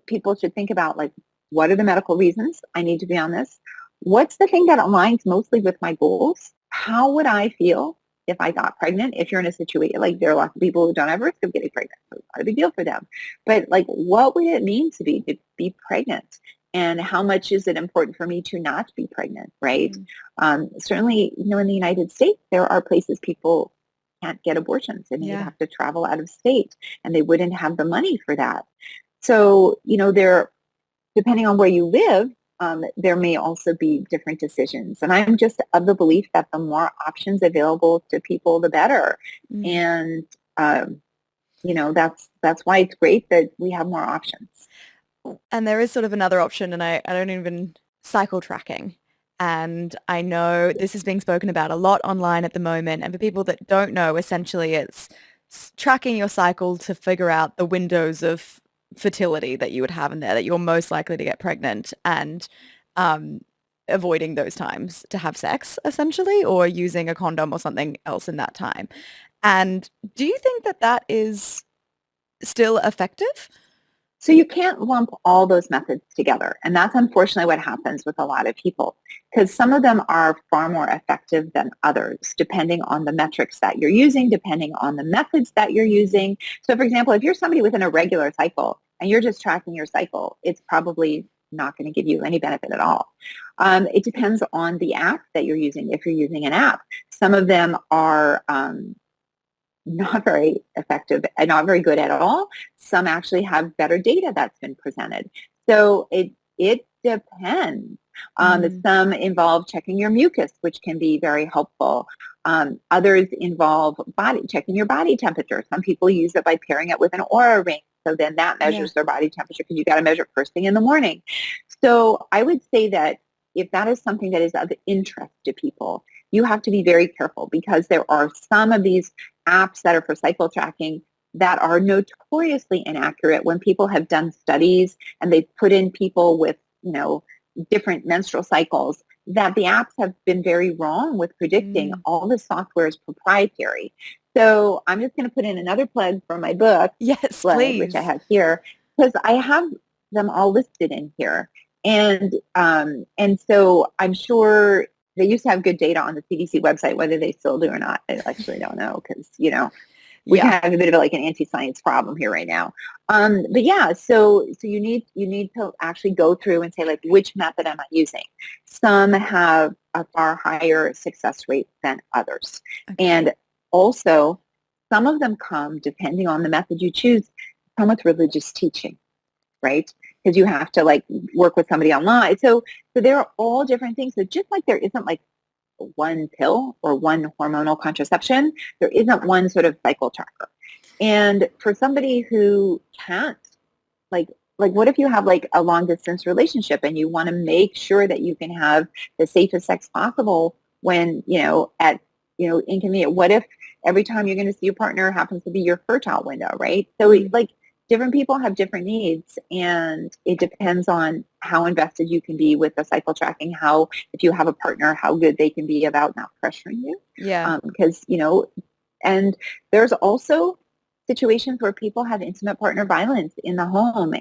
people should think about, like, what are the medical reasons I need to be on this? What's the thing that aligns mostly with my goals? How would I feel if I got pregnant? If you're in a situation, like, there are lots of people who don't have risk of getting pregnant, so it's not a big deal for them. But, like, what would it mean to be pregnant? And how much is it important for me to not be pregnant, right? Certainly, in the United States, there are places people can't get abortions, and they have to travel out of state, and they wouldn't have the money for that. So, depending on where you live, there may also be different decisions. And I'm just of the belief that the more options available to people, the better. And, that's why it's great that we have more options. And there is sort of another option, and I don't even cycle tracking. And I know this is being spoken about a lot online at the moment. And for people that don't know, essentially it's tracking your cycle to figure out the windows of fertility that you would have in there, that you're most likely to get pregnant, and um, avoiding those times to have sex, essentially, or using a condom or something else in that time. And do you think that that is still effective? So you can't lump all those methods together. And that's unfortunately what happens with a lot of people, because some of them are far more effective than others, depending on the metrics that you're using, depending on the methods that you're using. So for example, if you're somebody with an irregular cycle and you're just tracking your cycle, it's probably not going to give you any benefit at all. It depends on the app that you're using. If you're using an app, some of them are not very effective and not very good at all. Some actually have better data that's been presented. So it depends. Some involve checking your mucus, which can be very helpful. Others involve checking your body temperature. Some people use it by pairing it with an Aura ring. So then that measures their body temperature, because you got to measure first thing in the morning. So I would say that if that is something that is of interest to people, you have to be very careful, because there are some of these apps that are for cycle tracking that are notoriously inaccurate. When people have done studies and they've put in people with, different menstrual cycles, that the apps have been very wrong with predicting. All the software is proprietary. So I'm just going to put in another plug for my book, Yes, Lorde, which I please. have here, because I have them all listed in here. And so I'm sure they used to have good data on the CDC website. Whether they still do or not, I actually don't know, because, we Yeah. have a bit of like an anti-science problem here right now. But yeah, so you need to actually go through and say, like, which method am I using? Some have a far higher success rate than others. Okay. And also, some of them come, depending on the method you choose, come with religious teaching, right? Because you have to like work with somebody online. So there are all different things. So just like there isn't like one pill or one hormonal contraception, there isn't one sort of cycle tracker. And for somebody who can't, like what if you have like a long distance relationship and you want to make sure that you can have the safest sex possible when, at, inconvenient? What if every time you're going to see your partner happens to be your fertile window, right? So like different people have different needs, and it depends on how invested you can be with the cycle tracking, if you have a partner, how good they can be about not pressuring you. Yeah. Because, and there's also situations where people have intimate partner violence in the home,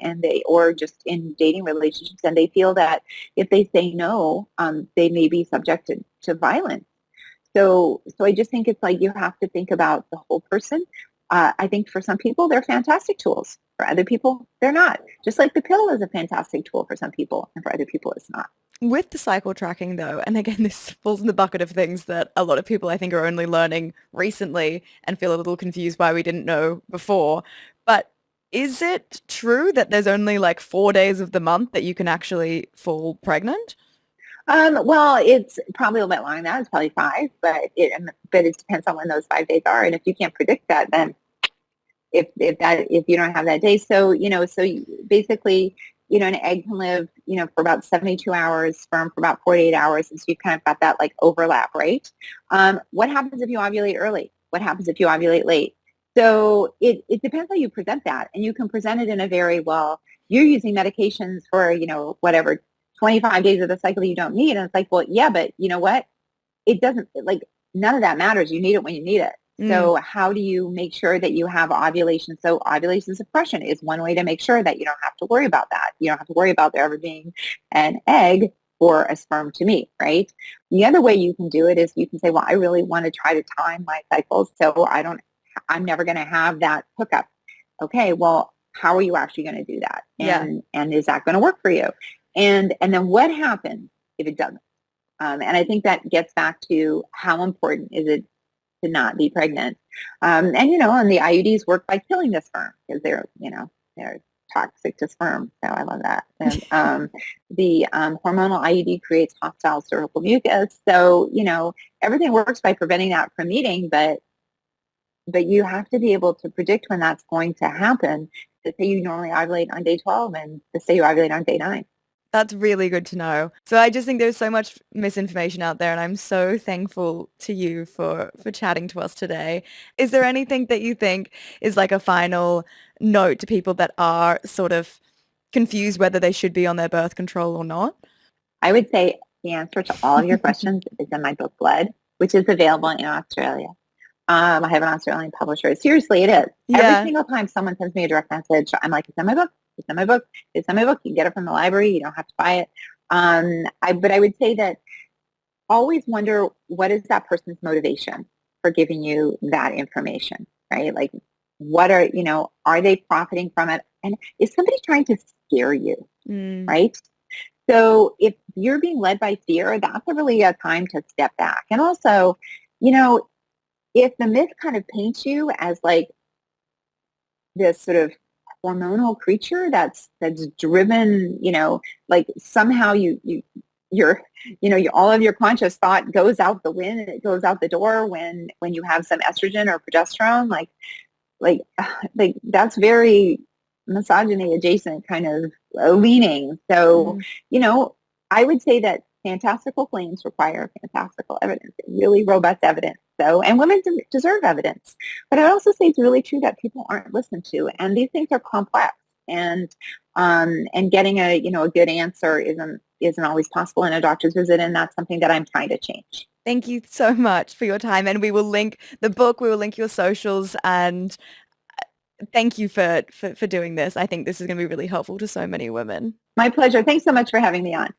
or just in dating relationships, and they feel that if they say no, they may be subjected to violence. So I just think it's like you have to think about the whole person. I think for some people, they're fantastic tools. For other people, they're not. Just like the pill is a fantastic tool for some people, and for other people, it's not. With the cycle tracking though, and again, this falls in the bucket of things that a lot of people I think are only learning recently and feel a little confused why we didn't know before. But is it true that there's only like 4 days of the month that you can actually fall pregnant? Well, it's probably a little bit longer than that. It's probably 5, but it depends on when those 5 days are. And if you can't predict that, then if you don't have that day, basically, an egg can live, for about 72 hours, sperm for about 48 hours, and so you kind of got that like overlap, right? What happens if you ovulate early? What happens if you ovulate late? So it depends how you present that, and you can present it in a very, well, you're using medications for, whatever, 25 days of the cycle you don't need. And it's like, well, yeah, but you know what? It doesn't, like, none of that matters. You need it when you need it. So how do you make sure that you have ovulation? So ovulation suppression is one way to make sure that you don't have to worry about that. You don't have to worry about there ever being an egg or a sperm to meet, right? The other way you can do it is you can say, well, I really want to try to time my cycles so I'm never going to have that hookup. Okay, well, how are you actually going to do that? And is that going to work for you? And then what happens if it doesn't? And I think that gets back to how important is it to not be pregnant. And the IUDs work by killing the sperm, because they're toxic to sperm. So I love that. And the hormonal IUD creates hostile cervical mucus. So, everything works by preventing that from meeting, but you have to be able to predict when that's going to happen. To say you normally ovulate on day 12 and to say you ovulate on day 9. That's really good to know. So I just think there's so much misinformation out there, and I'm so thankful to you for chatting to us today. Is there anything that you think is like a final note to people that are sort of confused whether they should be on their birth control or not? I would say the answer to all of your questions is in my book, Blood, which is available in Australia. I have an Australian publisher. Seriously, it is. Every Yeah. single time someone sends me a direct message, I'm like, it's in my book. It's in my book. It's in my book. You can get it from the library. You don't have to buy it. But I would say that always wonder, what is that person's motivation for giving you that information, right? Like, what are, are they profiting from it? And is somebody trying to scare you, Mm. right? So if you're being led by fear, that's really a time to step back. And also, you know, if the myth kind of paints you as like this sort of hormonal creature that's driven, like somehow you're, all of your conscious thought goes out the wind, and it goes out the door when you have some estrogen or progesterone, like like that's very misogyny adjacent kind of leaning. So, Mm. I would say that fantastical claims require fantastical evidence, really robust evidence. So, and women deserve evidence. But I'd also say it's really true that people aren't listened to, and these things are complex. And getting a good answer isn't always possible in a doctor's visit, and that's something that I'm trying to change. Thank you so much for your time, and we will link the book, we will link your socials, and thank you for doing this. I think this is going to be really helpful to so many women. My pleasure. Thanks so much for having me on.